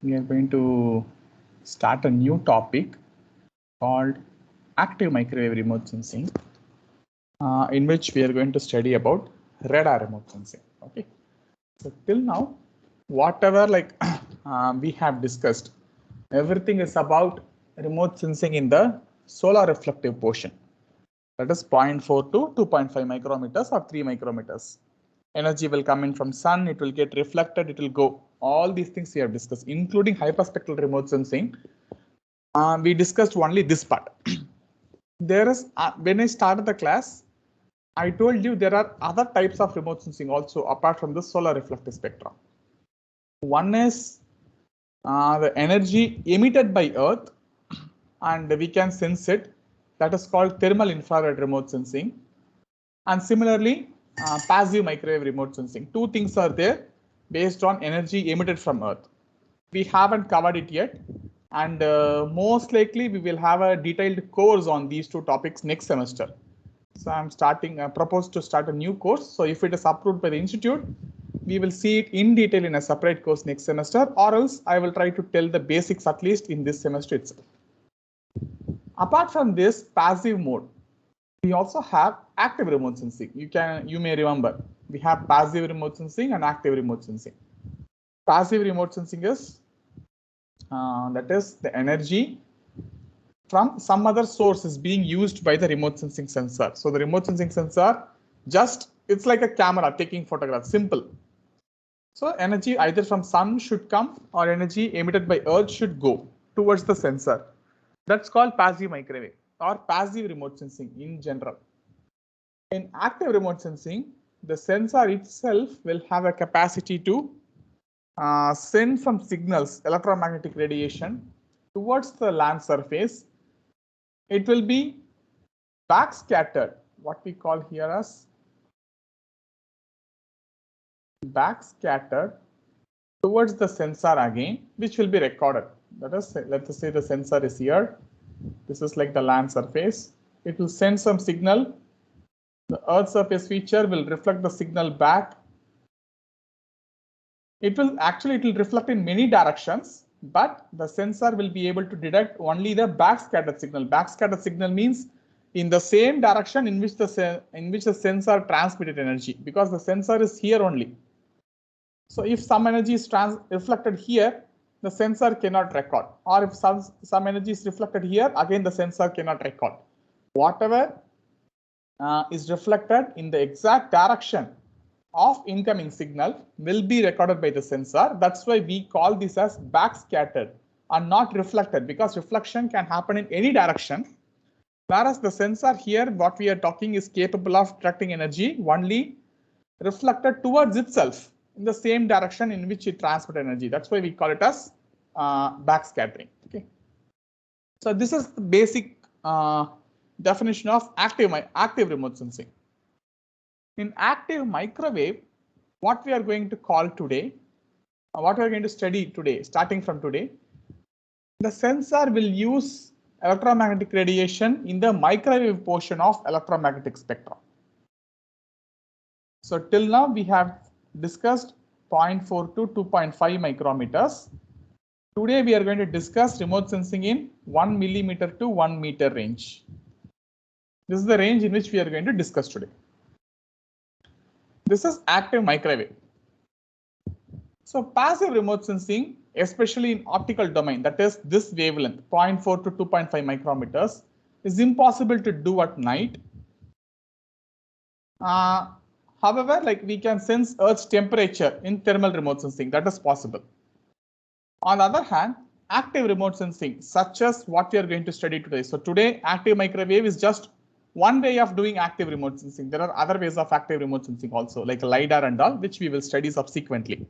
we are going to start a new topic called active microwave remote sensing, in which we are going to study about radar remote sensing. Okay, so till now, whatever we have discussed, everything is about remote sensing in the solar reflective portion. That is 0.4 to 2.5 micrometers or 3 micrometers. Energy will come in from sun, it will get reflected, it will go. All these things we have discussed, including hyperspectral remote sensing. We discussed only this part. There is, when I started the class, I told you there are other types of remote sensing also apart from the solar reflective spectrum. One is the energy emitted by Earth, and we can sense it. That is called thermal infrared remote sensing. And similarly, passive microwave remote sensing. Two things are there based on energy emitted from Earth. We haven't covered it yet, and most likely we will have a detailed course on these two topics next semester. So I'm proposed to start a new course. So if it is approved by the institute, we will see it in detail in a separate course next semester, or else I will try to tell the basics at least in this semester itself. Apart from this passive mode, we also have active remote sensing. You may remember, we have passive remote sensing and active remote sensing. Passive remote sensing is that is the energy from some other source is being used by the remote sensing sensor. So the remote sensing sensor it's like a camera taking photographs, simple. So energy either from sun should come or energy emitted by Earth should go towards the sensor. That's called passive microwave or passive remote sensing in general. In active remote sensing, the sensor itself will have a capacity to send some signals, electromagnetic radiation, towards the land surface. It will be backscattered, what we call here as backscattered towards the sensor again, which will be recorded. That is, let us say the sensor is here. This is like the land surface. It will send some signal. The Earth surface feature will reflect the signal back. It will reflect in many directions, but the sensor will be able to detect only the backscattered signal. Backscattered signal means in the same direction in which the sensor transmitted energy, because the sensor is here only. So if some energy is reflected here, the sensor cannot record, or if some energy is reflected here, again the sensor cannot record. Whatever is reflected in the exact direction of incoming signal will be recorded by the sensor. That's why we call this as backscattered and not reflected, because reflection can happen in any direction. Whereas the sensor here, what we are talking, is capable of detecting energy only reflected towards itself in the same direction in which it transmits energy. That's why we call it as backscattering. Okay. So this is the basic definition of active remote sensing. In active microwave, what we are going to call today, what we are going to study today, starting from today, the sensor will use electromagnetic radiation in the microwave portion of electromagnetic spectrum. So till now we have discussed 0.4 to 2.5 micrometers. Today we are going to discuss remote sensing in 1 millimeter to 1 meter range. This is the range in which we are going to discuss today. This is active microwave. So passive remote sensing, especially in optical domain, that is this wavelength 0.4 to 2.5 micrometers, is impossible to do at night. However, we can sense Earth's temperature in thermal remote sensing. That is possible. On the other hand, active remote sensing, such as what we are going to study today. So today, active microwave is just one way of doing active remote sensing. There are other ways of active remote sensing also, like LiDAR and all, which we will study subsequently.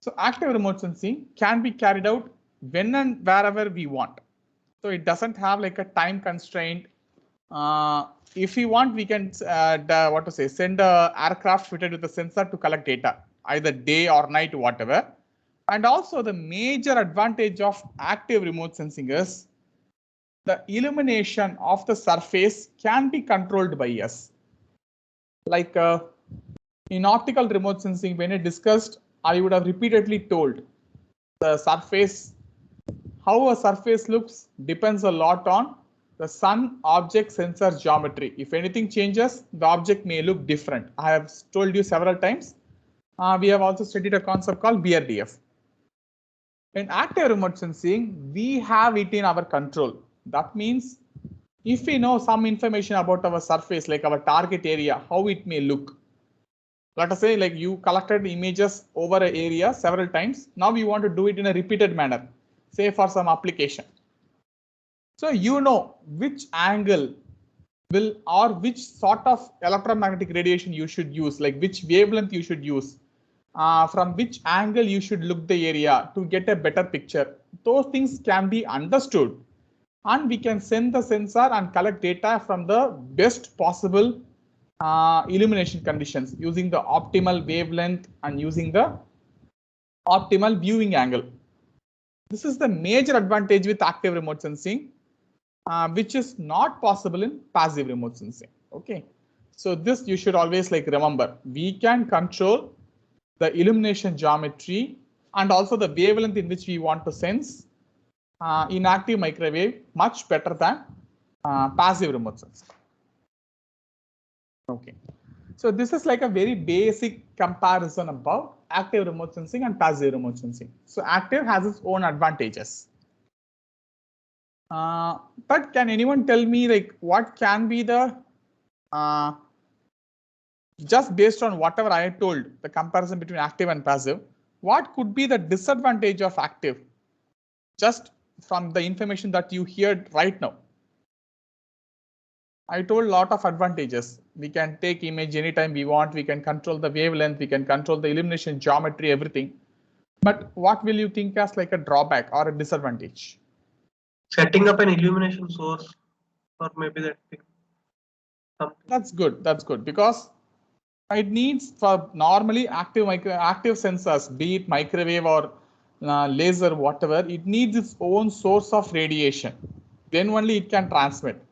So active remote sensing can be carried out when and wherever we want. So it doesn't have like a time constraint. If we want, we can send a aircraft fitted with a sensor to collect data, either day or night, whatever. And also the major advantage of active remote sensing is the illumination of the surface can be controlled by us. Like in optical remote sensing, when I discussed, I would have repeatedly told the surface, how a surface looks depends a lot on the sun object sensor geometry. If anything changes, the object may look different. I have told you several times. We have also studied a concept called BRDF. In active remote sensing, we have it in our control. That means if we know some information about our surface, like our target area, how it may look. Let us say like you collected images over an area several times. Now you want to do it in a repeated manner, say for some application. So you know which angle will or which sort of electromagnetic radiation you should use, like which wavelength you should use, from which angle you should look the area to get a better picture. Those things can be understood, and we can send the sensor and collect data from the best possible illumination conditions using the optimal wavelength and using the optimal viewing angle. This is the major advantage with active remote sensing, which is not possible in passive remote sensing. Okay, so this you should always like remember. We can control the illumination geometry and also the wavelength in which we want to sense in active microwave much better than passive remote sensing. Okay, so this is like a very basic comparison about active remote sensing and passive remote sensing. So active has its own advantages. But can anyone tell me like what can be the just based on whatever I had told, the comparison between active and passive, what could be the disadvantage of active? Just from the information that you heard right now. I told a lot of advantages. We can take image anytime we want. We can control the wavelength. We can control the illumination geometry, everything. But what will you think as like a drawback or a disadvantage? Setting up an illumination source, or maybe that thing. That's good. That's good because it needs for normally active sensors, be it microwave or laser, whatever. It needs its own source of radiation. Then only it can transmit.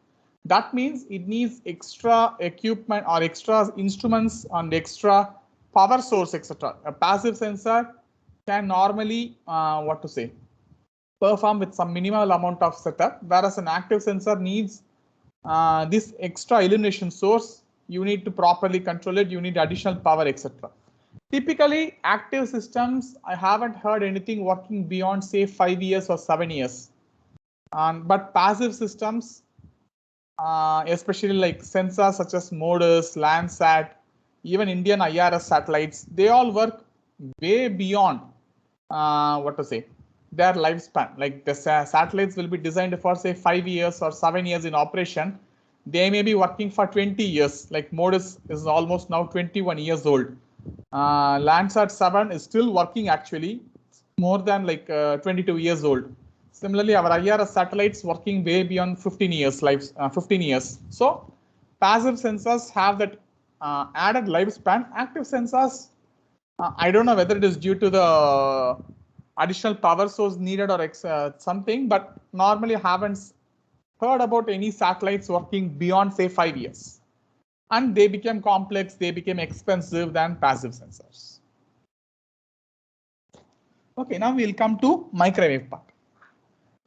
That means it needs extra equipment or extra instruments and extra power source, etc. A passive sensor can normally perform with some minimal amount of setup, whereas an active sensor needs this extra illumination source. You need to properly control it. You need additional power, etc. Typically, active systems, I haven't heard anything working beyond say 5 years or 7 years. But passive systems, especially like sensors such as MODIS, Landsat, even Indian IRS satellites, they all work way beyond their lifespan. Like the satellites will be designed for say 5 years or 7 years in operation. They may be working for 20 years. Like MODIS is almost now 21 years old. Landsat 7 is still working actually, more than like 22 years old. Similarly, our IRS satellites working way beyond 15 years lives, 15 years. So passive sensors have that added lifespan. Active sensors, I don't know whether it is due to the additional power source needed or something, but normally haven't heard about any satellites working beyond say 5 years. And they became complex, they became expensive than passive sensors. Okay, now we'll come to microwave part.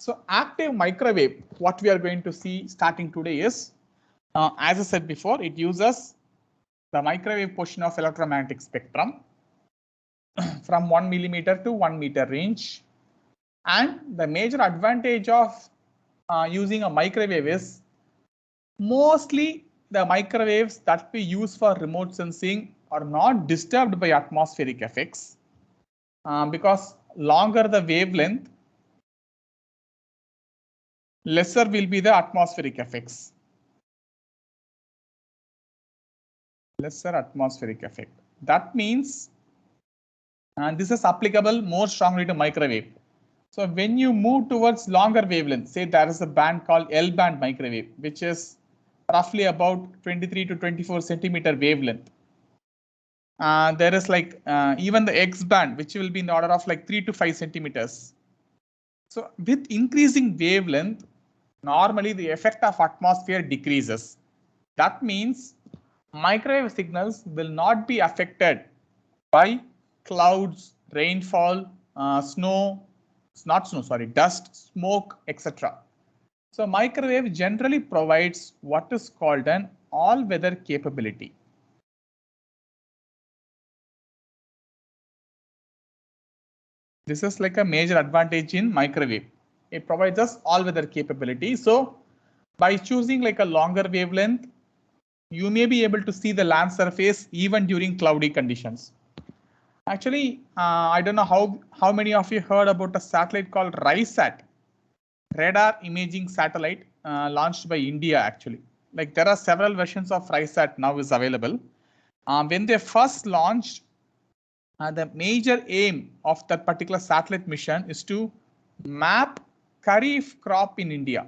So active microwave, what we are going to see starting today is, as I said before, it uses the microwave portion of electromagnetic spectrum from 1 millimeter to 1 meter range. And the major advantage of using a microwave is mostly the microwaves that we use for remote sensing are not disturbed by atmospheric effects because longer the wavelength, lesser will be the atmospheric effects. Lesser atmospheric effect. That means, and this is applicable more strongly to microwave. So when you move towards longer wavelength, say there is a band called L band microwave, which is roughly about 23 to 24 centimeter wavelength. There is like even the X band, which will be in the order of like 3 to 5 centimeters. So with increasing wavelength, normally the effect of atmosphere decreases. That means microwave signals will not be affected by clouds, rainfall, snow, not snow, sorry, dust, smoke, etc. So microwave generally provides what is called an all-weather capability. This is like a major advantage in microwave. It provides us all-weather capability. So by choosing like a longer wavelength, you may be able to see the land surface even during cloudy conditions. Actually, I don't know how many of you heard about a satellite called RISAT, radar imaging satellite launched by India actually. Like there are several versions of RISAT now is available. When they first launched, the major aim of that particular satellite mission is to map Kharif crop in India.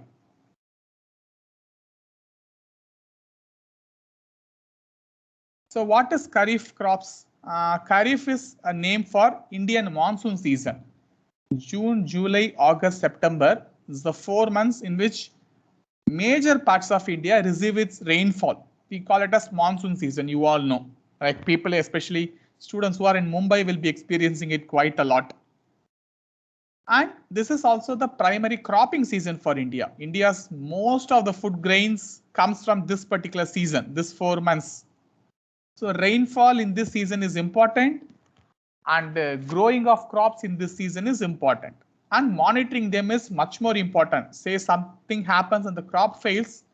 So what is Kharif crops? Kharif is a name for Indian monsoon season. June, July, August, September is the 4 months in which major parts of India receive its rainfall. We call it as monsoon season, you all know. Like people, especially students who are in Mumbai, will be experiencing it quite a lot. And this is also the primary cropping season for India. India's most of the food grains comes from this particular season, this 4 months. So rainfall in this season is important, and growing of crops in this season is important. And monitoring them is much more important. Say something happens and the crop fails,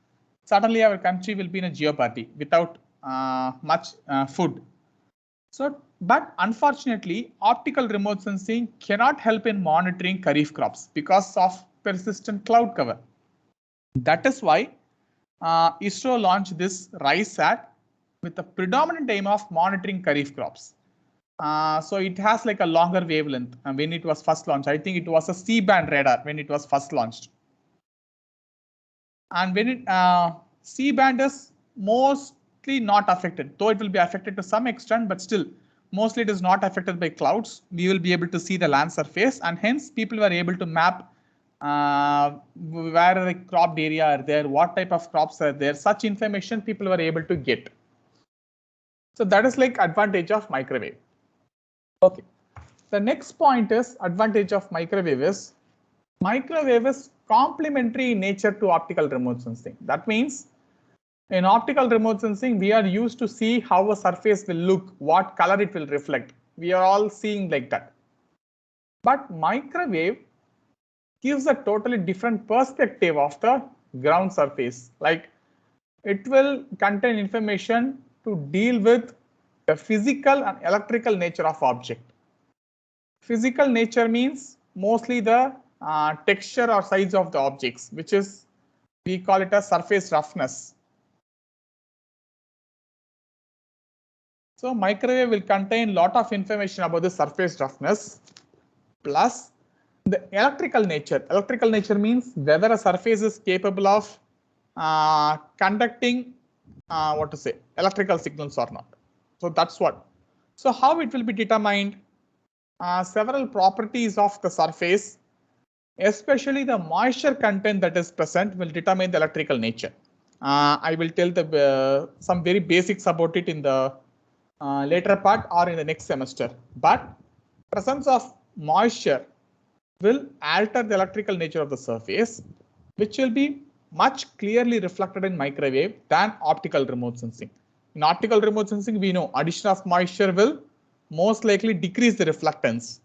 suddenly our country will be in a jeopardy without much food. So, but unfortunately, optical remote sensing cannot help in monitoring Kharif crops because of persistent cloud cover. That is why ISRO launched this RISAT with the predominant aim of monitoring Kharif crops. So it has like a longer wavelength. And when it was first launched, I think it was a C-band radar when it was first launched. And when it C-band is mostly not affected, though it will be affected to some extent, but still mostly it is not affected by clouds. We will be able to see the land surface, and hence people were able to map where the cropped area are there, what type of crops are there. Such information people were able to get. So that is like advantage of microwave. Okay. The next point is advantage of microwave is complementary in nature to optical remote sensing. That means in optical remote sensing, we are used to see how a surface will look, what color it will reflect. We are all seeing like that. But microwave gives a totally different perspective of the ground surface. Like it will contain information to deal with the physical and electrical nature of object. Physical nature means mostly the texture or size of the objects, which is, we call it a surface roughness. So microwave will contain lot of information about the surface roughness plus the electrical nature. Electrical nature means whether a surface is capable of conducting electrical signals or not. So that's what. So how it will be determined? Several properties of the surface, especially the moisture content that is present, will determine the electrical nature. I will tell the some very basics about it in the later part or in the next semester. But presence of moisture will alter the electrical nature of the surface, which will be much clearly reflected in microwave than optical remote sensing. In optical remote sensing, we know addition of moisture will most likely decrease the reflectance.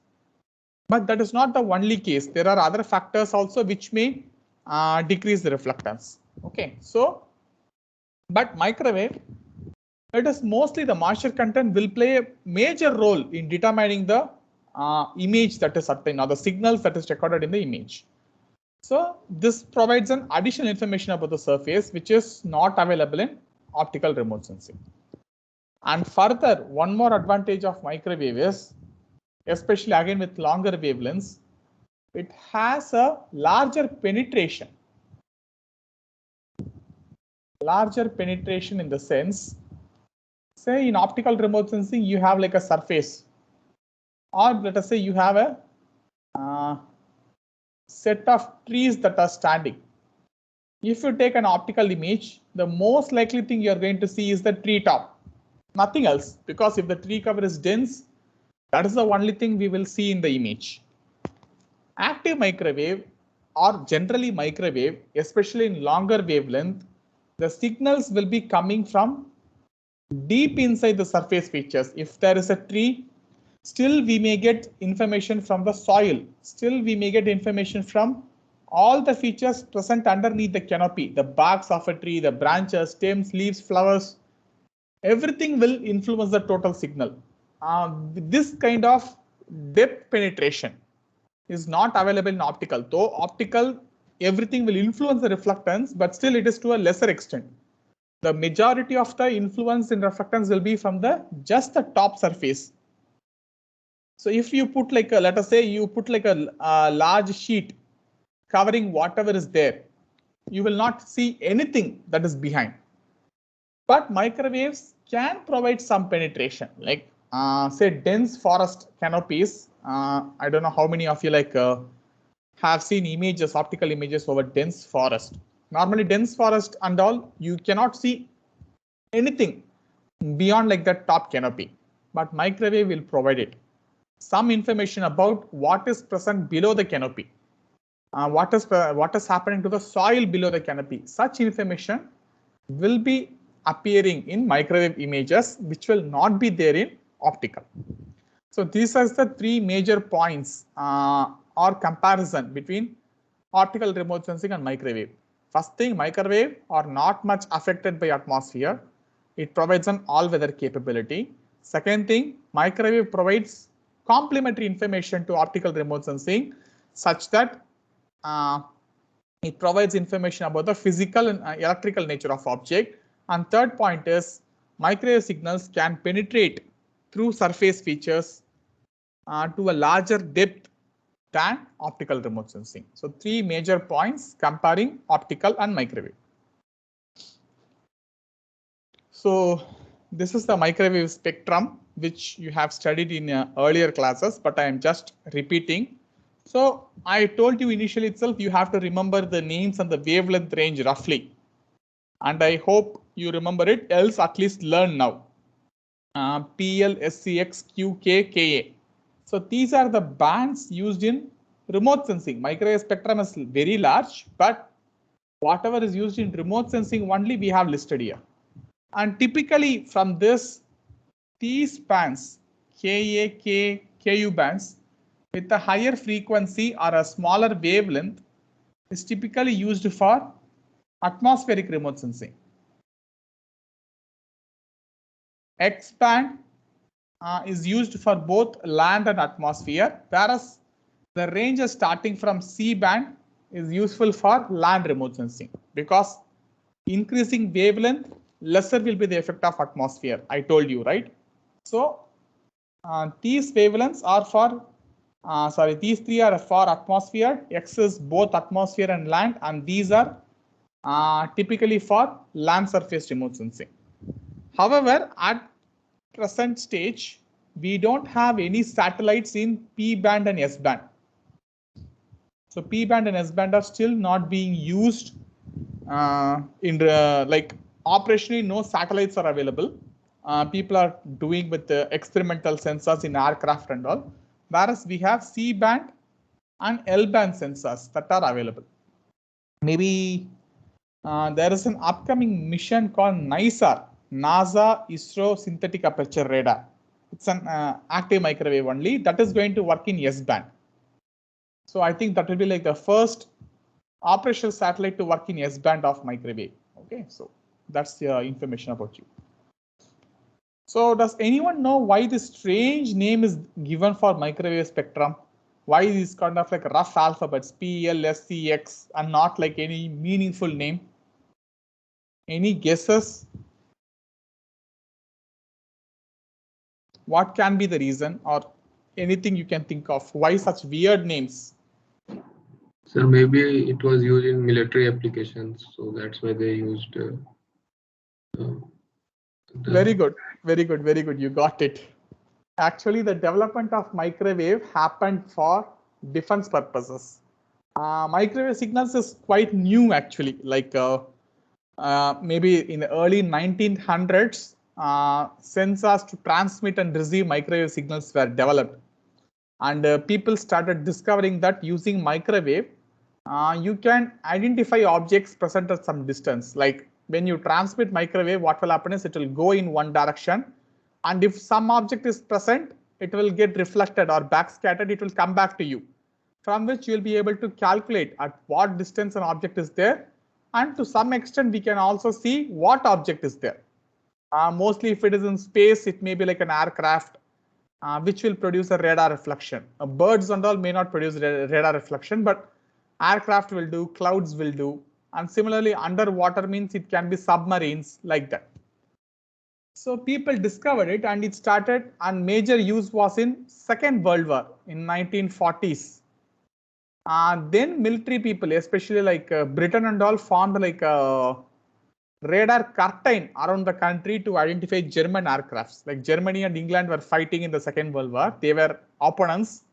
But that is not the only case. There are other factors also which may decrease the reflectance. Okay, so but microwave, it is mostly the moisture content will play a major role in determining the image that is obtained or the signals that is recorded in the image. So this provides an additional information about the surface which is not available in optical remote sensing. And further, one more advantage of microwave is, especially again with longer wavelengths, it has a larger penetration. Larger penetration in the sense, say in optical remote sensing, you have like a surface, or let us say you have a set of trees that are standing. If you take an optical image, the most likely thing you're going to see is the tree top, nothing else, because if the tree cover is dense, that is the only thing we will see in the image. active microwave or generally microwave, especially in longer wavelength, the signals will be coming from deep inside the surface features. If there is a tree, still we may get information from the soil. Still we may get information from all the features present underneath the canopy, the barks of a tree, the branches, stems, leaves, flowers. Everything will influence the total signal. This kind of depth penetration is not available in optical. Though optical, everything will influence the reflectance, but still it is to a lesser extent. The majority of the influence in reflectance will be from the just the top surface. So if you put like a, let us say you put like a large sheet covering whatever is there, you will not see anything that is behind. But microwaves can provide some penetration, like say dense forest canopies. I don't know how many of you like have seen images, optical images over dense forest. Normally dense forest and all, you cannot see anything beyond like that top canopy, but microwave will provide it. Some information about what is present below the canopy, what is happening to the soil below the canopy. Such information will be appearing in microwave images, which will not be there in optical. So these are the three major points or comparison between optical remote sensing and microwave. First thing, microwave are not much affected by atmosphere. It provides an all-weather capability. Second thing, microwave provides complementary information to optical remote sensing such that it provides information about the physical and electrical nature of object. And third point is microwave signals can penetrate through surface features to a larger depth than optical remote sensing. So three major points comparing optical and microwave. So this is the microwave spectrum, which you have studied in earlier classes, but I am just repeating. So I told you initially itself, you have to remember the names and the wavelength range roughly. And I hope you remember it, else at least learn now. PL, SCX, QK, KA. So these are the bands used in remote sensing. Microwave spectrum is very large, but whatever is used in remote sensing only we have listed here. And typically from this, these bands, KA, K, KU bands, with a higher frequency or a smaller wavelength is typically used for atmospheric remote sensing. X band is used for both land and atmosphere, whereas the range starting from C band is useful for land remote sensing, because increasing wavelength, lesser will be the effect of atmosphere. I told you, right? So these wavelengths are for these three are for atmosphere. X is both atmosphere and land, and these are typically for land surface remote sensing. However, at present stage, we don't have any satellites in P band and S band. So P band and S band are still not being used in like operationally. No satellites are available. People are doing with the experimental sensors in aircraft and all, whereas we have C band and L band sensors that are available. Maybe there is an upcoming mission called NISAR, NASA ISRO Synthetic Aperture Radar. It's an active microwave only that is going to work in S band. So I think that will be like the first operational satellite to work in S band of microwave. Okay, so that's the information about you. So does anyone know why this strange name is given for microwave spectrum? Why is kind of like rough alphabets, P, L, S, C, X, and not like any meaningful name? Any guesses? What can be the reason, or anything you can think of? Why such weird names? So maybe it was used in military applications, so that's why they used. Very good, very good, very good. You got it. Actually, the development of microwave happened for defense purposes. Microwave signals is quite new actually. Like maybe in the early 1900s, sensors to transmit and receive microwave signals were developed. And people started discovering that using microwave, you can identify objects present at some distance. Like when you transmit microwave, what will happen is it will go in one direction. And if some object is present, it will get reflected or backscattered, it will come back to you, from which you will be able to calculate at what distance an object is there. And to some extent, we can also see what object is there. Mostly if it is in space, it may be like an aircraft, which will produce a radar reflection. Birds and all may not produce radar reflection, but aircraft will do, clouds will do. And similarly, underwater means it can be submarines like that. So people discovered it and it started, and major use was in Second World War in 1940s. Then military people, especially like Britain and all, formed like a radar curtain around the country to identify German aircrafts. Like Germany and England were fighting in the Second World War. They were opponents.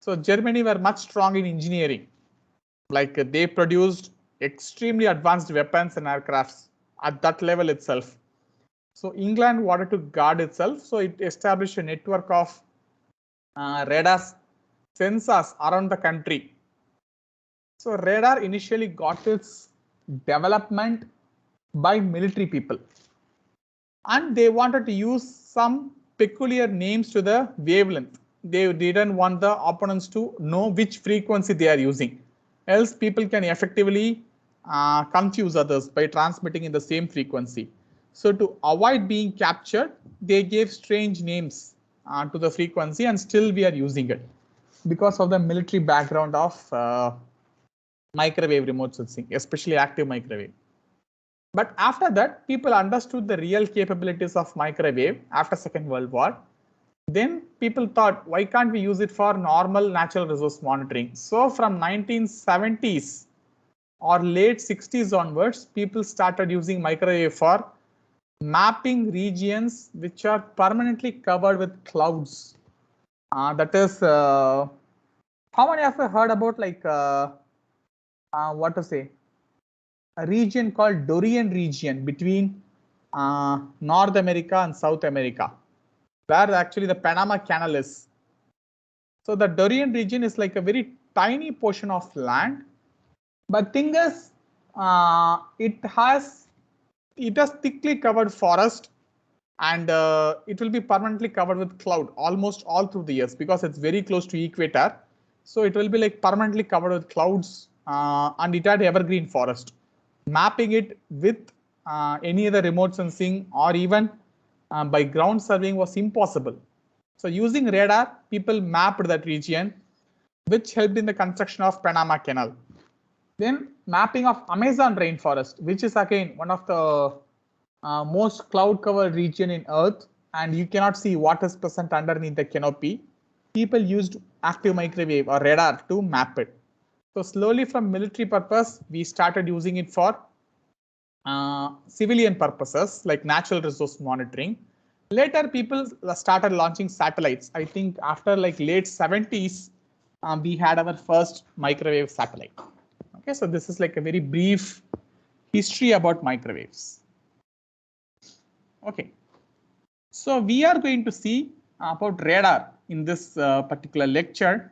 So Germany were much strong in engineering. Like they produced extremely advanced weapons and aircrafts at that level itself. So England wanted to guard itself. So it established a network of radar sensors around the country. So radar initially got its development by military people, and they wanted to use some peculiar names to the wavelength. They didn't want the opponents to know which frequency they are using, else people can effectively confuse others by transmitting in the same frequency. So to avoid being captured, they gave strange names to the frequency, and still we are using it because of the military background of microwave remote sensing, especially active microwave. But after that, people understood the real capabilities of microwave after Second World War. Then people thought, why can't we use it for normal natural resource monitoring? So from 1970s or late 60s onwards, people started using microwave for mapping regions which are permanently covered with clouds. That is, how many of you heard about like what to say? A region called Dorian region between North America and South America, where actually the Panama Canal is. So the Dorian region is like a very tiny portion of land, but thing is, it has thickly covered forest, and it will be permanently covered with cloud almost all through the years because it's very close to equator. So it will be like permanently covered with clouds, and it had evergreen forest. Mapping it with any other remote sensing or even by ground surveying was impossible. So using radar, people mapped that region, which helped in the construction of Panama Canal. Then mapping of Amazon rainforest, which is again one of the most cloud covered region in Earth, and you cannot see what is present underneath the canopy. People used active microwave or radar to map it. So slowly from military purpose, we started using it for civilian purposes like natural resource monitoring. Later, people started launching satellites. I think after like late 70s, we had our first microwave satellite. Okay, so this is like a very brief history about microwaves. Okay, so we are going to see about radar in this particular lecture.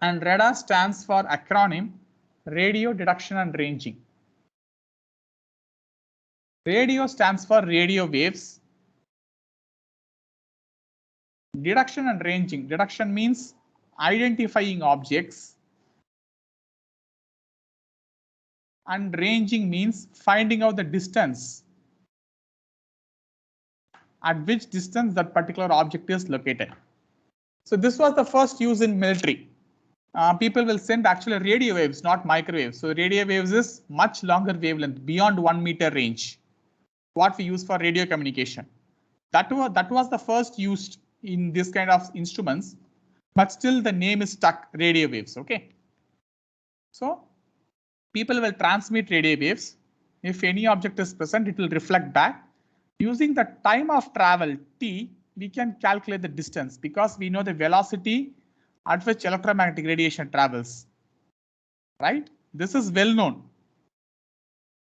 And radar stands for acronym Radio Detection and Ranging. Radio stands for radio waves. Detection and ranging. Detection means identifying objects. And ranging means finding out the distance. At which distance that particular object is located. So this was the first use in military. People will send actually radio waves, not microwaves. So radio waves is much longer wavelength, beyond 1 meter range. What we use for radio communication. That was the first used in this kind of instruments, but still the name is stuck, radio waves. Okay. So people will transmit radio waves. If any object is present, it will reflect back. Using the time of travel t, we can calculate the distance because we know the velocity at which electromagnetic radiation travels. Right? This is well known.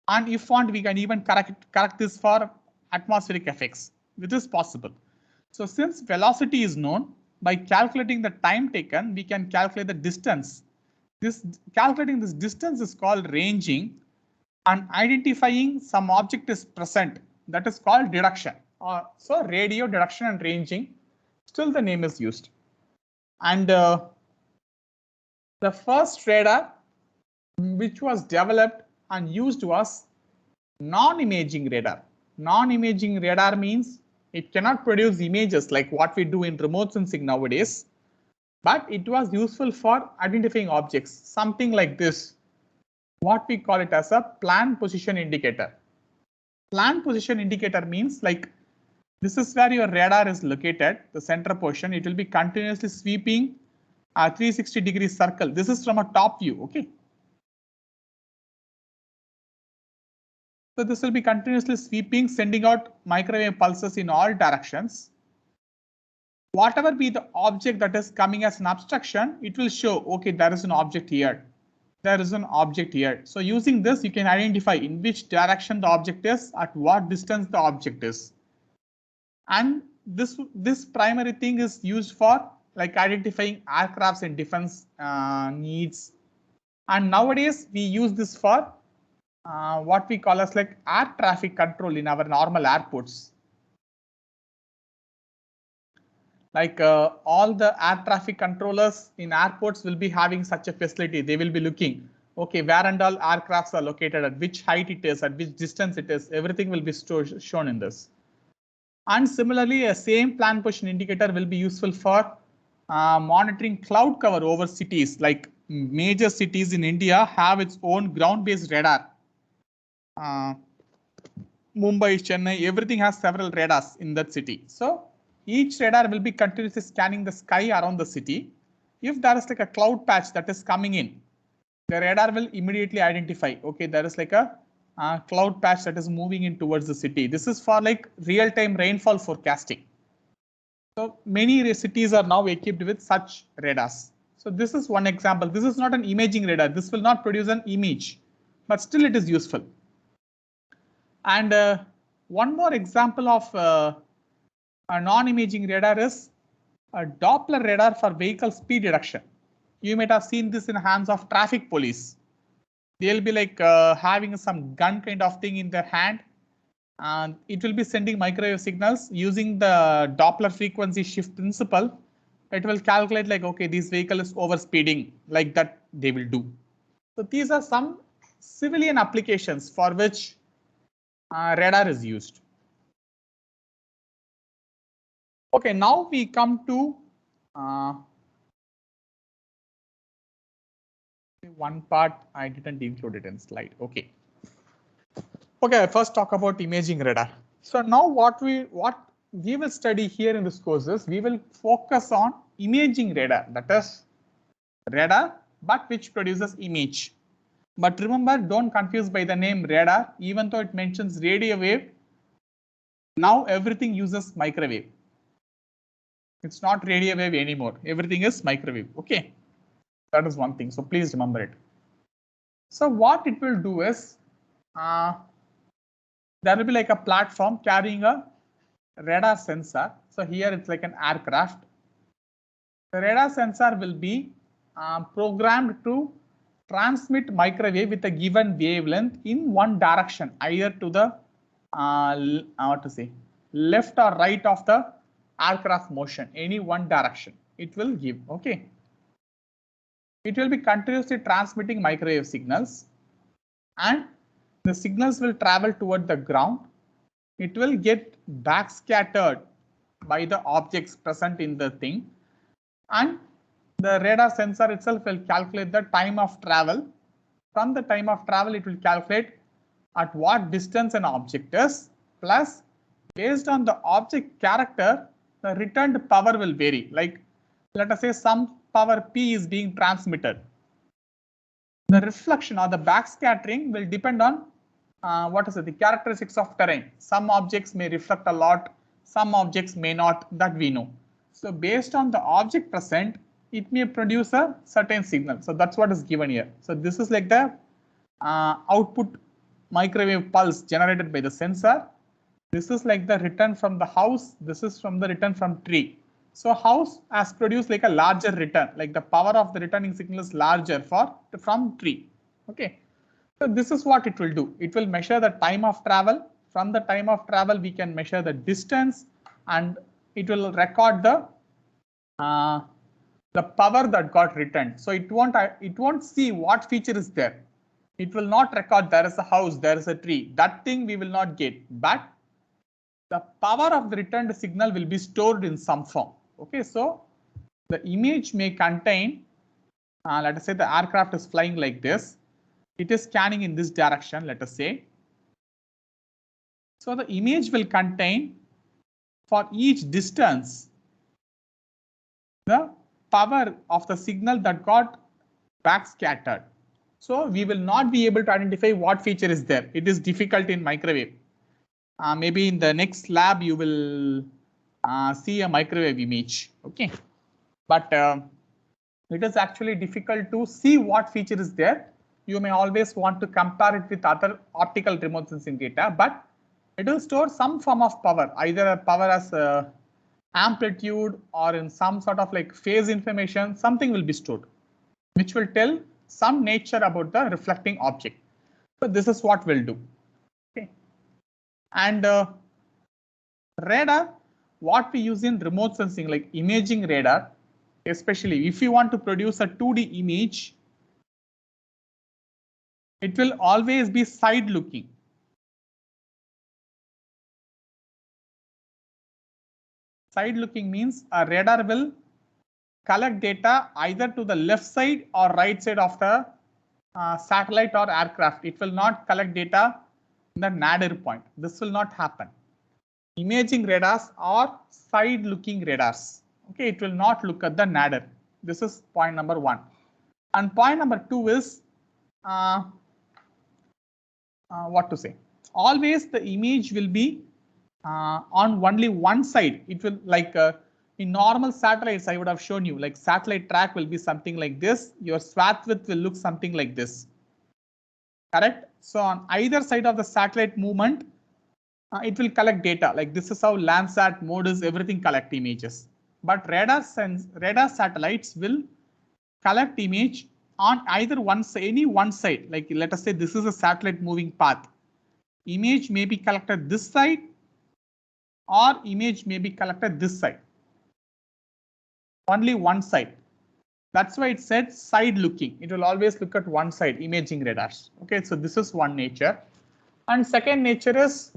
And if want, we can even correct this for atmospheric effects, which is possible. So since velocity is known, by calculating the time taken, we can calculate the distance. Calculating this distance is called ranging, and identifying some object is present, that is called deduction. So radio deduction and ranging, still the name is used. And the first radar which was developed and used was non-imaging radar. Non-imaging radar means it cannot produce images like what we do in remote sensing nowadays, but it was useful for identifying objects, something like this. What we call it as a plan position indicator. Plan position indicator means like this is where your radar is located, the center portion. It will be continuously sweeping a 360-degree circle. This is from a top view, okay? So this will be continuously sweeping, sending out microwave pulses in all directions. Whatever be the object that is coming as an obstruction, it will show, okay, there is an object here. There is an object here. So using this, you can identify in which direction the object is, at what distance the object is. And this primary thing is used for like identifying aircrafts and defense needs. And nowadays we use this for what we call as like air traffic control in our normal airports. Like all the air traffic controllers in airports will be having such a facility. They will be looking, okay, where and all aircrafts are located, at which height it is, at which distance it is. Everything will be shown in this. And similarly, a same plan position indicator will be useful for monitoring cloud cover over cities. Like major cities in India have its own ground-based radar. Mumbai, Chennai, everything has several radars in that city. So each radar will be continuously scanning the sky around the city. If there is like a cloud patch that is coming in, the radar will immediately identify, okay, there is like a cloud patch that is moving in towards the city. This is for like real-time rainfall forecasting. So many cities are now equipped with such radars. So this is one example. This is not an imaging radar. This will not produce an image, but still it is useful. And one more example of a non-imaging radar is a Doppler radar for vehicle speed detection. You might have seen this in the hands of traffic police. They'll be like having some gun kind of thing in their hand, and it will be sending microwave signals using the Doppler frequency shift principle. It will calculate like, okay, this vehicle is over speeding, like that they will do. So these are some civilian applications for which radar is used. Okay, now we come to one part I didn't include it in slide. Okay. Okay, first talk about imaging radar. So now what we will study here in this course is we will focus on imaging radar, that is radar but which produces image. But remember, don't confuse by the name radar, even though it mentions radio wave. Now everything uses microwave. It's not radio wave anymore. Everything is microwave. Okay, that is one thing. So please remember it. So what it will do is there will be like a platform carrying a radar sensor. So here it's like an aircraft. The radar sensor will be programmed to transmit microwave with a given wavelength in one direction, either to the left or right of the aircraft motion, any one direction it will give. Okay, it will be continuously transmitting microwave signals, and the signals will travel toward the ground. It will get backscattered by the objects present in the thing, and the radar sensor itself will calculate the time of travel. From the time of travel, it will calculate at what distance an object is, plus based on the object character, the returned power will vary. Like let us say some power P is being transmitted. The reflection or the backscattering will depend on the characteristics of terrain. Some objects may reflect a lot, some objects may not, that we know. So based on the object present, it may produce a certain signal. So that's what is given here. So this is like the output microwave pulse generated by the sensor. This is like the return from the house. This is from the return from tree. So house has produced like a larger return, like the power of the returning signal is larger from tree. Okay. So this is what it will do. It will measure the time of travel. From the time of travel, we can measure the distance, and it will record the power that got returned. So it won't see what feature is there. It will not record there is a house, there is a tree. That thing we will not get, but the power of the returned signal will be stored in some form. Okay, so the image may contain, let us say the aircraft is flying like this. It is scanning in this direction, let us say. So the image will contain for each distance the power of the signal that got backscattered. So we will not be able to identify what feature is there. It is difficult in microwave. Maybe in the next lab you will see a microwave image. Okay, but it is actually difficult to see what feature is there. You may always want to compare it with other optical remote sensing data, but it will store some form of power, either a power as amplitude or in some sort of like phase information. Something will be stored, which will tell some nature about the reflecting object. So this is what we'll do. Okay, and radar, what we use in remote sensing, like imaging radar, especially if you want to produce a 2D image, it will always be side looking. Side looking means a radar will collect data either to the left side or right side of the satellite or aircraft. It will not collect data in the nadir point. This will not happen. Imaging radars are side looking radars. Okay, it will not look at the nadir. This is point number 1. And point number 2 is what to say. Always the image will be on only one side. It will like in normal satellites, I would have shown you, like satellite track will be something like this. Your swath width will look something like this. Correct? So on either side of the satellite movement, it will collect data. Like this is how Landsat, MODIS, everything collect images. But radar satellites will collect image on either any one side. Like let us say this is a satellite moving path. Image may be collected this side, or image may be collected this side. Only one side. That's why it said side looking. It will always look at one side, imaging radars. Okay, so this is one nature. And second nature is,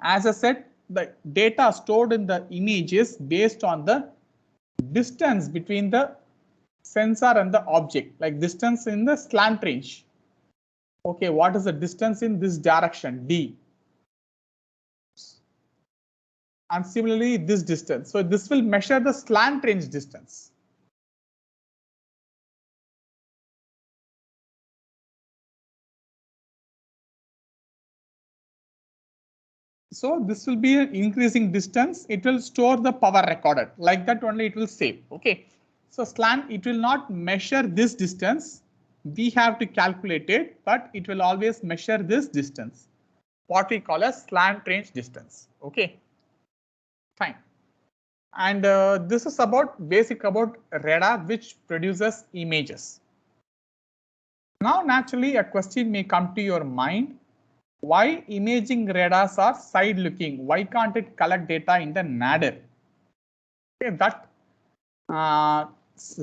as I said, the data stored in the image is based on the distance between the sensor and the object, like distance in the slant range. Okay, what is the distance in this direction, D? And similarly, this distance. So this will measure the slant range distance. So this will be an increasing distance. It will store the power recorded. Like that only it will save. Okay. So slant, it will not measure this distance. We have to calculate it, but it will always measure this distance, what we call as slant range distance. Okay. Fine. And this is about basic about radar, which produces images. Now, naturally, a question may come to your mind. Why imaging radars are side looking? Why can't it collect data in the nadir? Okay, that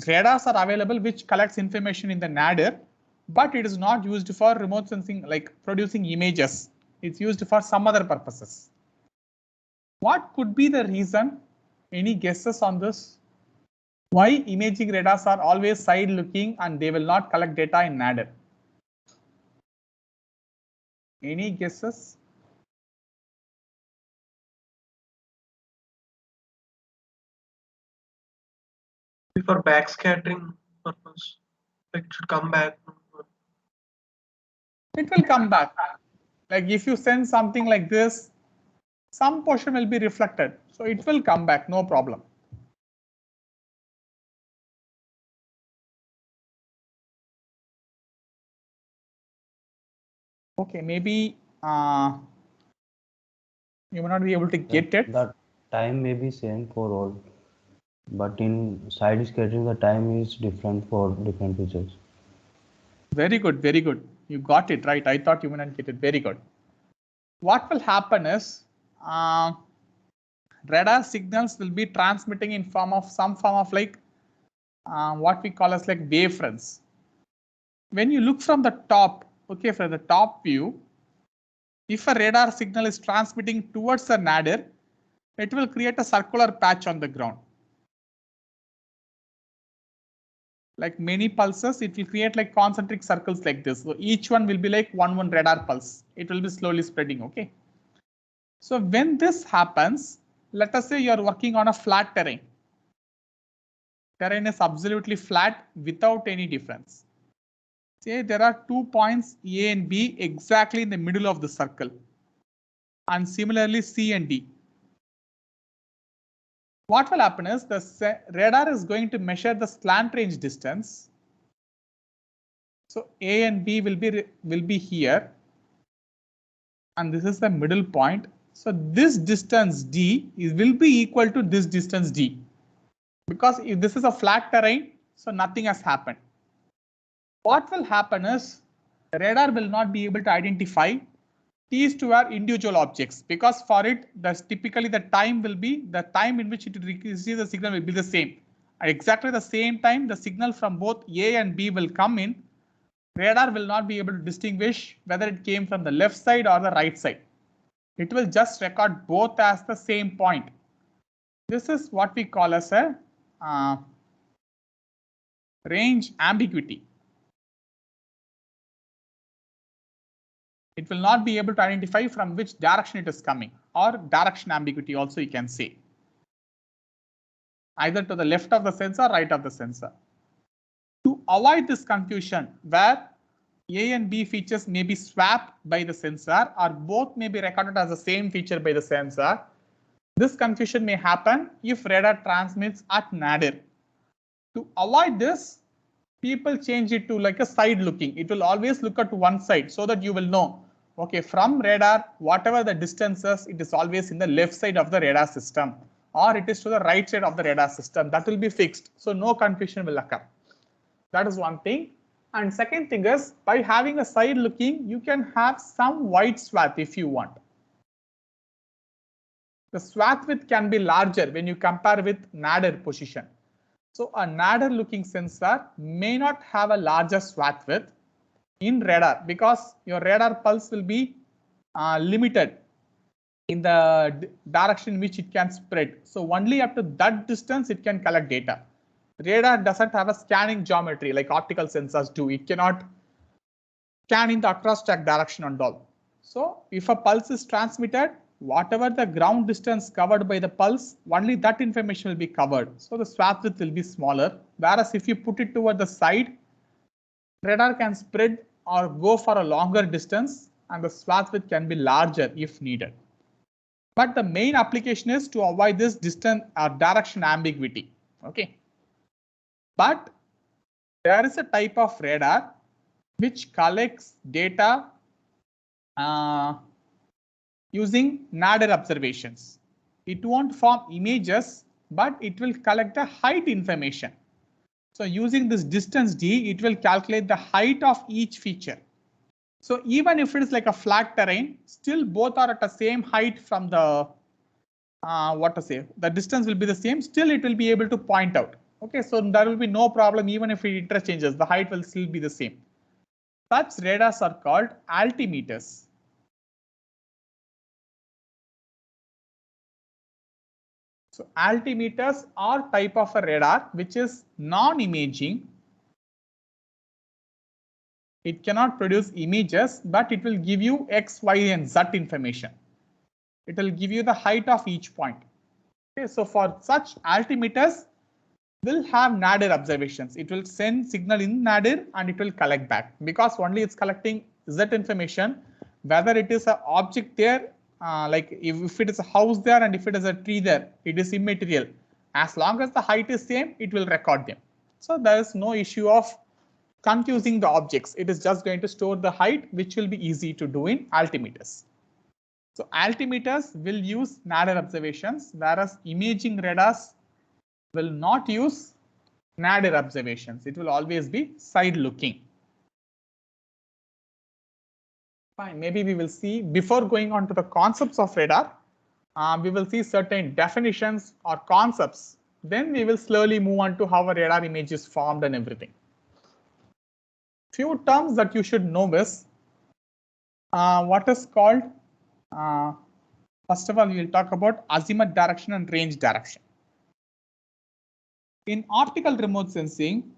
radars are available which collects information in the nadir, but it is not used for remote sensing, like producing images. It's used for some other purposes. What could be the reason? Any guesses on this? Why imaging radars are always side looking and they will not collect data in nadir? Any guesses? For backscattering purpose, it should come back. It will come back. Like if you send something like this, some portion will be reflected. So it will come back, no problem. Okay, maybe you may not be able to get it. The time may be same for all. But in side scattering, the time is different for different features. Very good, very good. You got it right. I thought you wouldn't get it. Very good. What will happen is radar signals will be transmitting in form of some form of like what we call as like wavefronts. When you look from the top, okay, from the top view, if a radar signal is transmitting towards a nadir, it will create a circular patch on the ground. Like many pulses, it will create like concentric circles like this. So each one will be like one radar pulse. It will be slowly spreading, okay? So when this happens, let us say you are working on a flat terrain. Terrain is absolutely flat without any difference. Say there are 2 points A and B exactly in the middle of the circle. And similarly C and D. What will happen is the radar is going to measure the slant range distance. So A and B will be here. And this is the middle point. So this distance D will be equal to this distance D. Because if this is a flat terrain, so nothing has happened. What will happen is the radar will not be able to identify these two are individual objects, because for it, typically the time in which it receives the signal will be the same. At exactly the same time, the signal from both A and B will come in. Radar will not be able to distinguish whether it came from the left side or the right side. It will just record both as the same point. This is what we call as a range ambiguity. It will not be able to identify from which direction it is coming, or direction ambiguity also you can say. Either to the left of the sensor, right of the sensor. To avoid this confusion where A and B features may be swapped by the sensor or both may be recorded as the same feature by the sensor, this confusion may happen if radar transmits at nadir. To avoid this, people change it to like a side looking. It will always look at one side so that you will know, okay, from radar, whatever the distances, it is always in the left side of the radar system, or it is to the right side of the radar system. That will be fixed. So no confusion will occur. That is one thing. And second thing is, by having a side looking, you can have some wide swath if you want. The swath width can be larger when you compare with nadir position. So a nadir looking sensor may not have a larger swath width in radar because your radar pulse will be limited in the direction in which it can spread. So only up to that distance it can collect data. Radar doesn't have a scanning geometry like optical sensors do. It cannot scan in the across track direction and all. So if a pulse is transmitted, whatever the ground distance covered by the pulse, only that information will be covered. So the swath width will be smaller. Whereas if you put it toward the side, radar can spread or go for a longer distance and the swath width can be larger if needed. But the main application is to avoid this distance or direction ambiguity. Okay. But there is a type of radar which collects data using nadir observations. It won't form images, but it will collect the height information. So using this distance D, it will calculate the height of each feature. So even if it is like a flat terrain, still both are at the same height from the, the distance will be the same, still it will be able to point out. Okay, so there will be no problem even if it interchanges, the height will still be the same. Such radars are called altimeters. So altimeters are type of a radar which is non-imaging. It cannot produce images, but it will give you X, Y, and Z information. It will give you the height of each point. Okay, so for such altimeters, will have nadir observations. It will send signal in nadir and it will collect back because only it's collecting Z information, whether it is an object there, like if it is a house there and if it is a tree there, it is immaterial. As long as the height is same, it will record them. So there is no issue of confusing the objects. It is just going to store the height, which will be easy to do in altimeters. So altimeters will use nadir observations, whereas imaging radars will not use nadir observations. It will always be side looking. Fine, maybe we will see before going on to the concepts of radar, we will see certain definitions or concepts. Then we will slowly move on to how a radar image is formed and everything. Few terms that you should know is what is called, first of all, we will talk about azimuth direction and range direction. In optical remote sensing,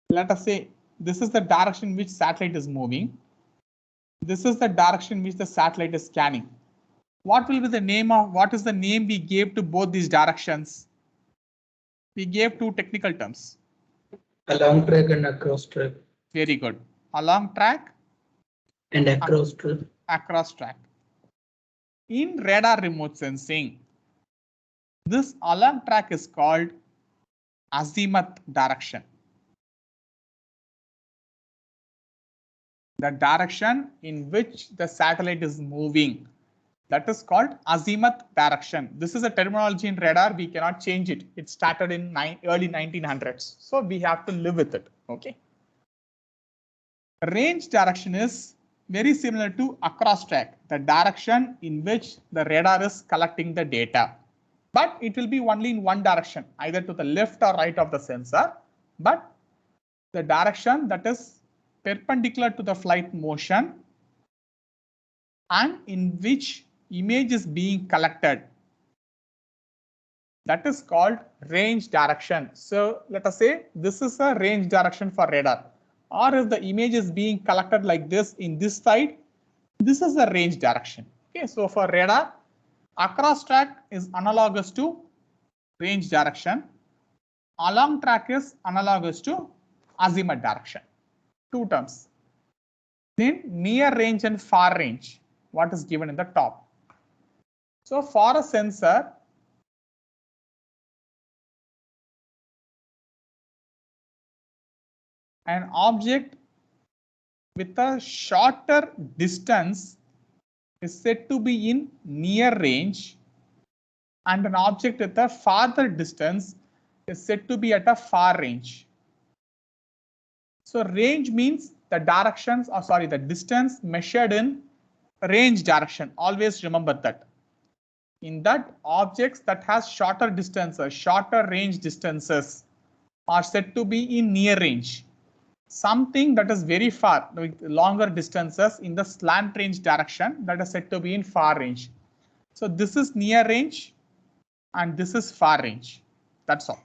let us say this is the direction which satellite is moving. This is the direction which the satellite is scanning. What will be the name of, what is the name we gave to both these directions? We gave two technical terms. Along track and across track. Very good. Along track And across track. Across track. In radar remote sensing, this along track is called azimuth direction. The direction in which the satellite is moving, that is called azimuth direction. This is a terminology in radar. We cannot change it. It started in early 1900s. So we have to live with it. Okay. Range direction is very similar to across track, the direction in which the radar is collecting the data. But it will be only in one direction, either to the left or right of the sensor. But the direction that is perpendicular to the flight motion and in which image is being collected, that is called range direction. So let us say this is a range direction for radar, or if the image is being collected like this in this side, this is the range direction. Okay, so for radar, across track is analogous to range direction. Along track is analogous to azimuth direction. Two terms. Then near range and far range, what is given in the top. So for a sensor, an object with a shorter distance is said to be in near range, and an object with a farther distance is said to be at a far range. So range means the directions, or sorry, the distance measured in range direction. Always remember that. In that, objects that has shorter distances, shorter range distances are said to be in near range. Something that is very far, with longer distances in the slant range direction, that is said to be in far range. So this is near range and this is far range. That's all.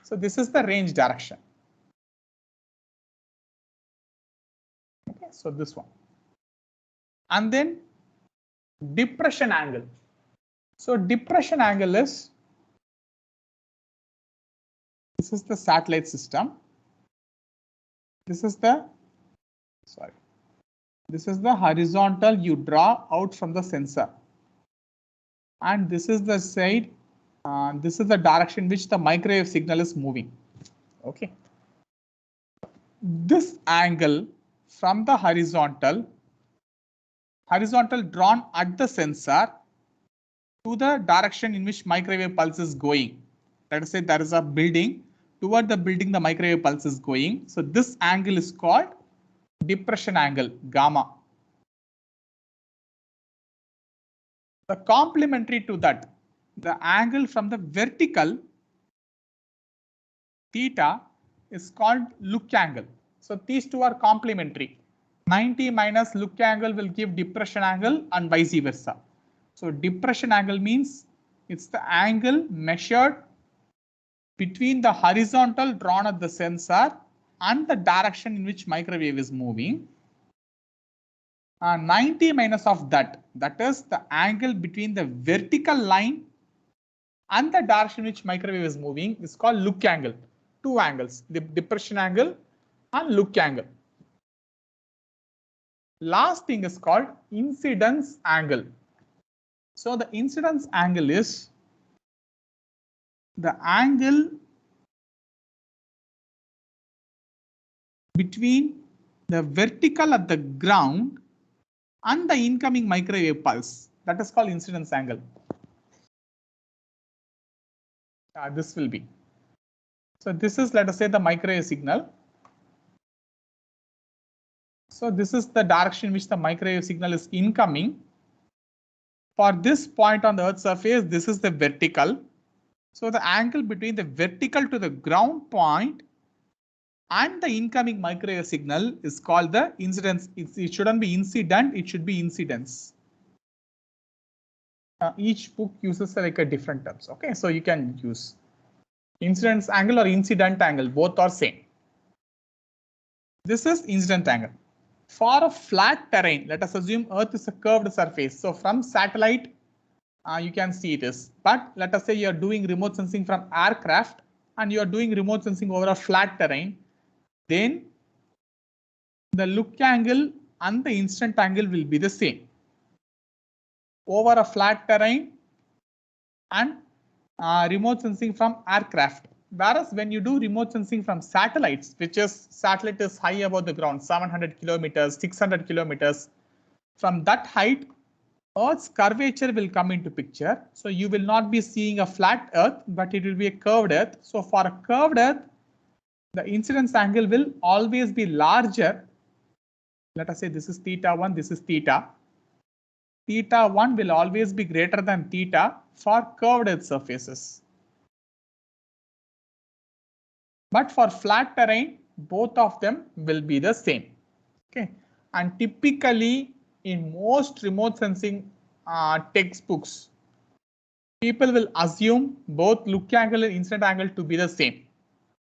So this is the range direction. Okay, so this one. And then depression angle. So depression angle is, this is the satellite system. This is the, sorry, this is the horizontal you draw out from the sensor. And this is the side, this is the direction which the microwave signal is moving. Okay. This angle from the horizontal drawn at the sensor to the direction in which microwave pulse is going. Let us say there is a building. Toward the building, the microwave pulse is going. So this angle is called depression angle, gamma. The complementary to that, the angle from the vertical, theta, is called look angle. So these two are complementary. 90 minus look angle will give depression angle and vice versa. So depression angle means it's the angle measured between the horizontal drawn at the sensor and the direction in which microwave is moving. 90 minus of that is the angle between the vertical line and the direction in which microwave is moving, is called look angle. Two angles, the depression angle and look angle. Last thing is called incidence angle. So the incidence angle is the angle between the vertical at the ground and the incoming microwave pulse. That is called incidence angle. This will be. So this is, let us say, the microwave signal. So this is the direction in which the microwave signal is incoming. For this point on the Earth's surface, this is the vertical. So the angle between the vertical to the ground point and the incoming microwave signal is called the incidence. It shouldn't be incident, it should be incidence. Each book uses like a different terms. Okay, so you can use incidence angle or incident angle, both are same. This is incident angle. For a flat terrain, let us assume Earth is a curved surface. So from satellite, you can see it is. But let us say you are doing remote sensing from aircraft and you are doing remote sensing over a flat terrain. Then the look angle and the incident angle will be the same over a flat terrain and remote sensing from aircraft. Whereas when you do remote sensing from satellites, which is satellite is high above the ground, 700 kilometers, 600 kilometers, from that height, Earth's curvature will come into picture. So you will not be seeing a flat Earth, but it will be a curved Earth. So for a curved Earth, the incidence angle will always be larger. Let us say this is theta 1, this is theta. Theta 1 will always be greater than theta for curved Earth surfaces. But for flat terrain, both of them will be the same. Okay, and typically in most remote sensing textbooks, people will assume both look angle and incident angle to be the same.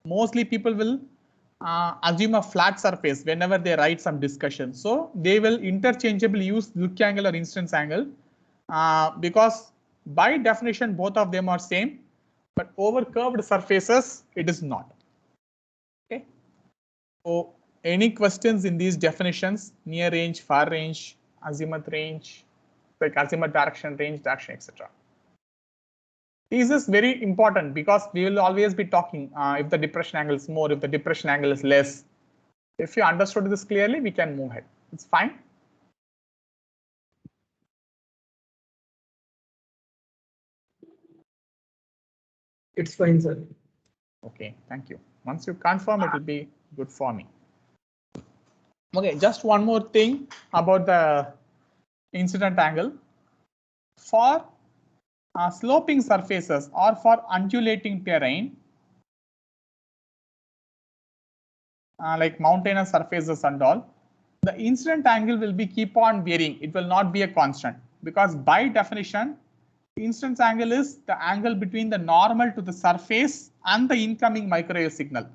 Mostly people will assume a flat surface whenever they write some discussion. So they will interchangeably use look angle or incidence angle because by definition both of them are same, but over curved surfaces it is not. Okay. So any questions in these definitions, near range, far range, azimuth range, like azimuth direction, range direction, etc. This is very important because we will always be talking if the depression angle is more, if the depression angle is less. If you understood this clearly, we can move ahead. It's fine. It's fine, sir. Okay, thank you. Once you confirm, it will be good for me. Okay, just one more thing about the incident angle. For sloping surfaces or for undulating terrain, like mountainous surfaces and all, the incident angle will be keep on varying. It will not be a constant because by definition, incidence angle is the angle between the normal to the surface and the incoming microwave signal.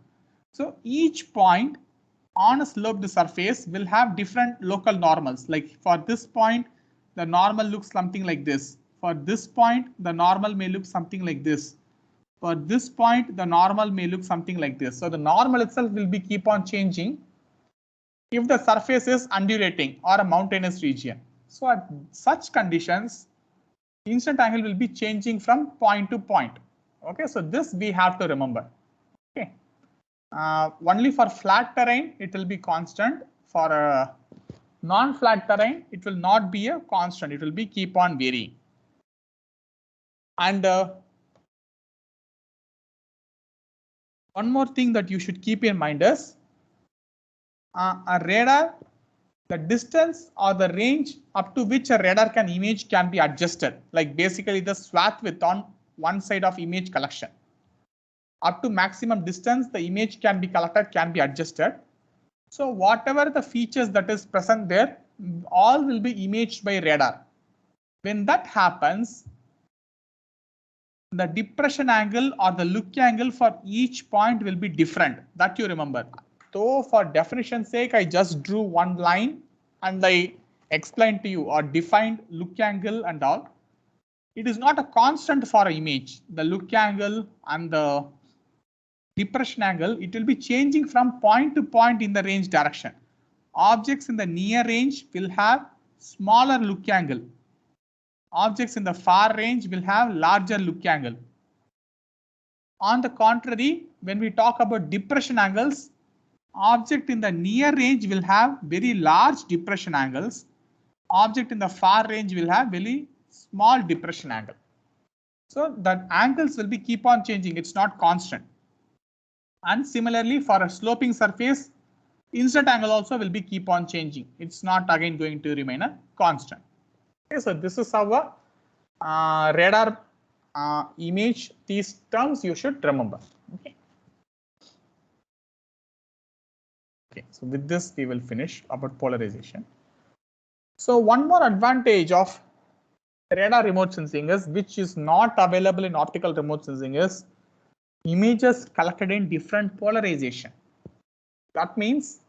So each point on a sloped surface will have different local normals. Like for this point, the normal looks something like this. For this point, the normal may look something like this. For this point, the normal may look something like this. So the normal itself will be keep on changing if the surface is undulating or a mountainous region. So at such conditions, incident angle will be changing from point to point. Okay, so this we have to remember. Okay, only for flat terrain it will be constant. For a non-flat terrain, it will not be a constant. It will be keep on varying. And one more thing that you should keep in mind is a radar, the distance or the range up to which a radar can image can be adjusted, like basically the swath width on one side of image collection. Up to maximum distance, the image can be collected, can be adjusted. So whatever the features that is present there, all will be imaged by radar. When that happens, the depression angle or the look angle for each point will be different. That you remember. So for definition's sake, I just drew one line and I explained to you or defined look angle and all. It is not a constant for an image. The look angle and the depression angle, it will be changing from point to point in the range direction. Objects in the near range will have smaller look angle. Objects in the far range will have larger look angle. On the contrary, when we talk about depression angles, object in the near range will have very large depression angles. Object in the far range will have very small depression angle. So that angles will be keep on changing. It's not constant. And similarly for a sloping surface, incident angle also will be keep on changing. It's not again going to remain a constant. Okay, so this is our radar image. These terms you should remember. Okay. Okay, so with this we will finish about polarization. So one more advantage of radar remote sensing is, which is not available in optical remote sensing, is images collected in different polarization. That means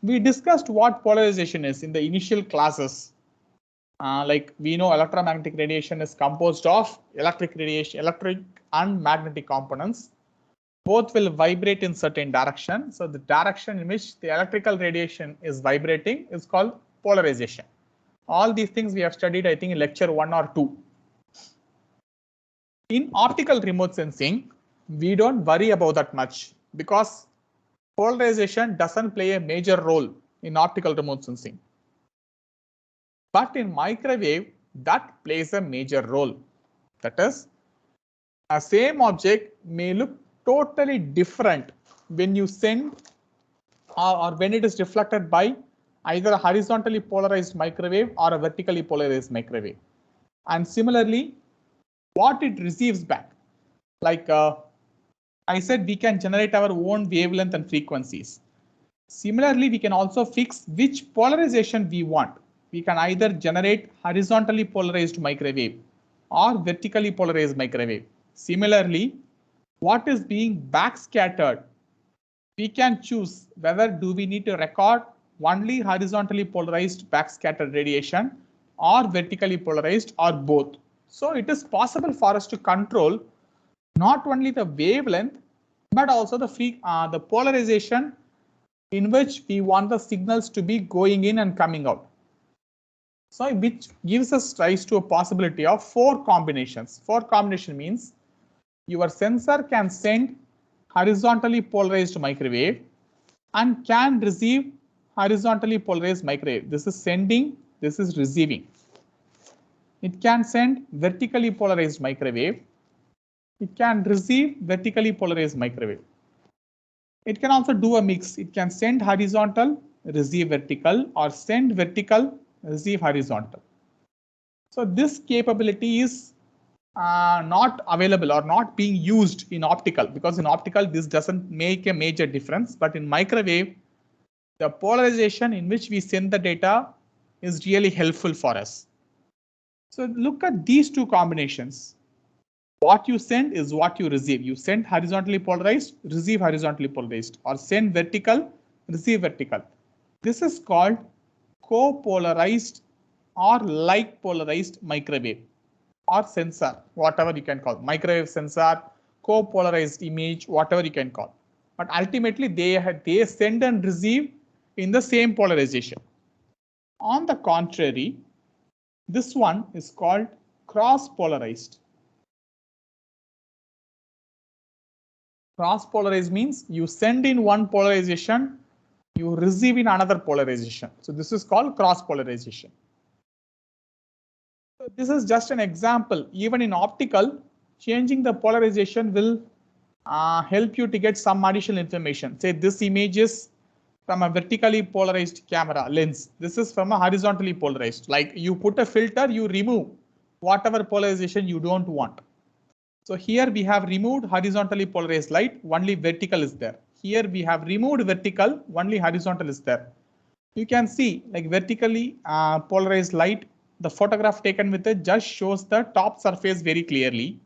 we discussed what polarization is in the initial classes. Like we know electromagnetic radiation is composed of electric and magnetic components. Both will vibrate in certain direction. So the direction in which the electrical radiation is vibrating is called polarization. All these things we have studied, I think, in lecture 1 or 2. In optical remote sensing, we don't worry about that much because polarization doesn't play a major role in optical remote sensing. But in microwave, that plays a major role. That is, a same object may look totally different when you send or when it is reflected by either a horizontally polarized microwave or a vertically polarized microwave. And similarly, what it receives back, like I said, we can generate our own wavelength and frequencies. Similarly, we can also fix which polarization we want. We can either generate horizontally polarized microwave or vertically polarized microwave. Similarly, what is being backscattered, we can choose whether do we need to record only horizontally polarized backscattered radiation or vertically polarized or both. So it is possible for us to control not only the wavelength but also the polarization in which we want the signals to be going in and coming out. So which gives us rise to a possibility of 4 combinations. 4 combination means your sensor can send horizontally polarized microwave and can receive horizontally polarized microwave. This is sending, this is receiving. It can send vertically polarized microwave. It can receive vertically polarized microwave. It can also do a mix. It can send horizontal, receive vertical, or send vertical, receive horizontal. So this capability is not available or not being used in optical, because in optical this doesn't make a major difference, but in microwave the polarization in which we send the data is really helpful for us. So look at these 2 combinations. What you send is what you receive. You send horizontally polarized, receive horizontally polarized, or send vertical, receive vertical. This is called copolarized or like polarized microwave or sensor, whatever you can call, microwave sensor, copolarized image, whatever you can call. But ultimately they send and receive in the same polarization. On the contrary, this one is called cross-polarized. Cross-polarized means you send in one polarization, you receive in another polarization. So this is called cross-polarization. So this is just an example. Even in optical, changing the polarization will help you to get some additional information. Say this image is from a vertically polarized camera lens. This is from a horizontally polarized. Like you put a filter, you remove whatever polarization you don't want. So here we have removed horizontally polarized light, only vertical is there. Here we have removed vertical, only horizontal is there. You can see like vertically polarized light, the photograph taken with it just shows the top surface very clearly.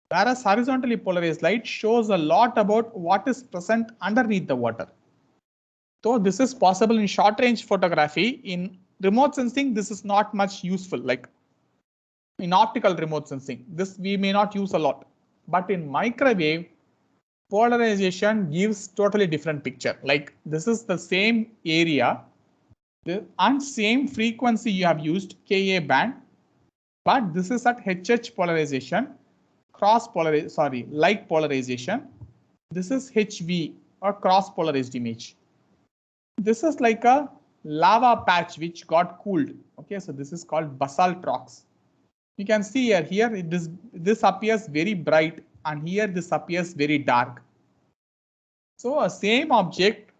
Whereas horizontally polarized light shows a lot about what is present underneath the water. So this is possible in short range photography. In remote sensing, this is not much useful. Like in optical remote sensing, this we may not use a lot, but in microwave, polarization gives totally different picture. Like this is the same area and same frequency you have used, Ka band, but this is at HH polarization, like polarization. This is HV or cross polarized image. This is like a lava patch which got cooled. Okay, so this is called basalt rocks. You can see here this appears very bright and here this appears very dark. So a same object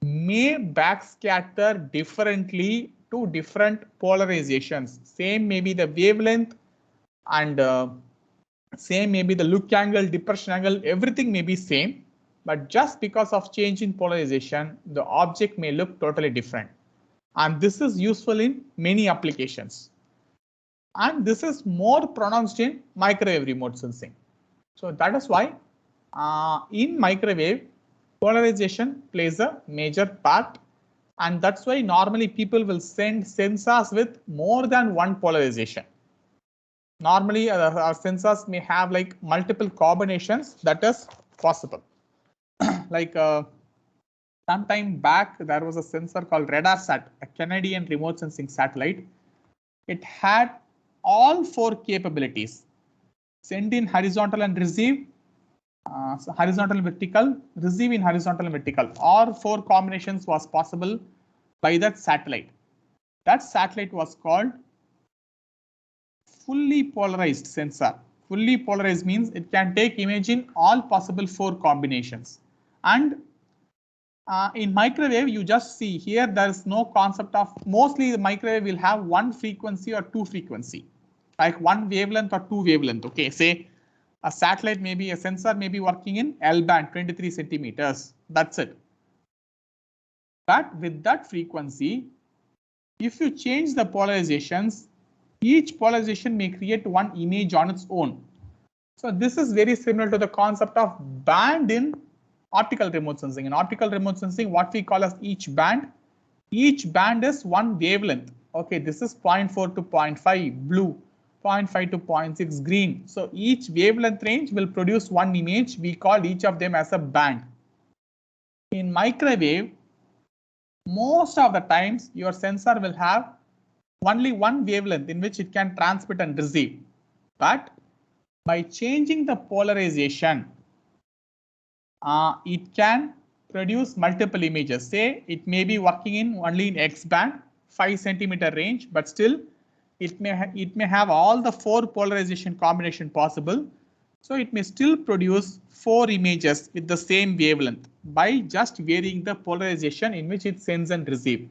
may backscatter differently to different polarizations. Same may be the wavelength and same may be the look angle, depression angle, everything may be same, but just because of change in polarization, the object may look totally different. And this is useful in many applications. And this is more pronounced in microwave remote sensing. So that is why in microwave, polarization plays a major part. And that's why normally people will send sensors with more than one polarization. Normally our sensors may have like multiple combinations. That is possible. Like some time back, there was a sensor called RadarSat, a Canadian remote sensing satellite. It had all 4 capabilities: send in horizontal and receive, so horizontal and vertical, receive in horizontal and vertical. All 4 combinations was possible by that satellite. That satellite was called fully polarized sensor. Fully polarized means it can take image in all possible 4 combinations. And in microwave, you just see here there is no concept of, mostly the microwave will have 1 frequency or 2 frequency, like 1 wavelength or 2 wavelength. Okay, say a satellite a sensor may be working in L band 23 centimeters. That's it. But with that frequency, if you change the polarizations, each polarization may create 1 image on its own. So this is very similar to the concept of band in optical remote sensing. In optical remote sensing, what we call as each band is 1 wavelength. Okay, this is 0.4 to 0.5 blue, 0.5 to 0.6 green. So each wavelength range will produce 1 image. We call each of them as a band. In microwave, most of the times your sensor will have only 1 wavelength in which it can transmit and receive. But by changing the polarization, it can produce multiple images. Say it may be working in only in X band, 5 centimeter range, but still it may have all the 4 polarization combination possible. So it may still produce 4 images with the same wavelength by just varying the polarization in which it sends and receives.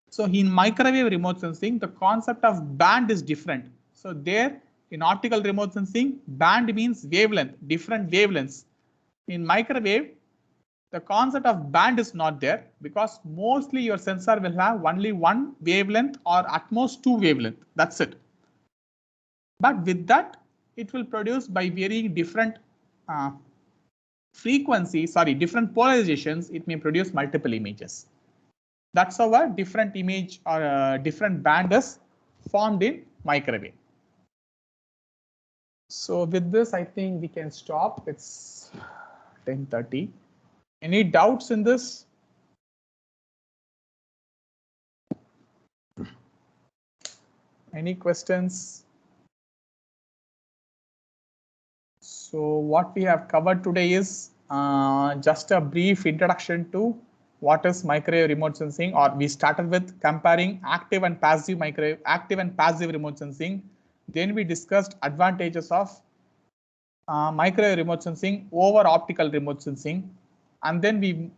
So in microwave remote sensing, the concept of band is different. So there in optical remote sensing, band means wavelength, different wavelengths. In microwave, the concept of band is not there because mostly your sensor will have only 1 wavelength or at most 2 wavelength. That's it. But with that, it will produce by varying different different polarizations, it may produce multiple images. That's how a different image or a different band is formed in microwave. So with this, I think we can stop. It's 10:30. Any doubts in this? Any questions? So what we have covered today is just a brief introduction to what is microwave remote sensing, or we started with comparing active and passive remote sensing. Then we discussed advantages of microwave remote sensing over optical remote sensing. And then we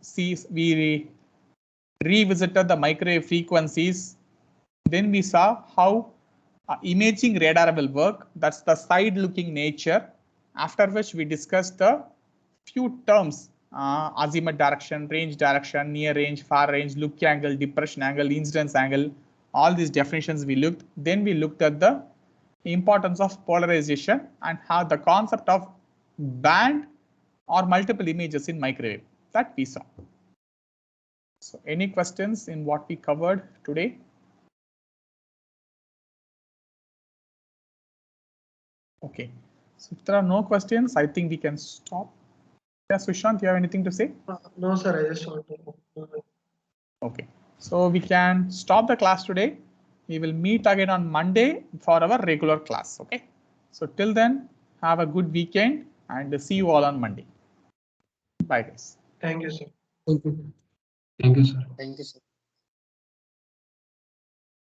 revisited the microwave frequencies. Then we saw how imaging radar will work. That's the side looking nature. After which we discussed the few terms, azimuth direction, range direction, near range, far range, look angle, depression angle, incidence angle, all these definitions we looked. Then we looked at the importance of polarization and how the concept of band or multiple images in microwave that we saw. So any questions in what we covered today? Okay, so if there are no questions, I think we can stop. Yes, Sushant, do you have anything to say? No, sir, I just want to. Okay, so we can stop the class today. We will meet again on Monday for our regular class. Okay, so till then, have a good weekend and see you all on Monday. Bye, guys. Thank you, sir. Thank you. Thank you, sir. Thank you, sir.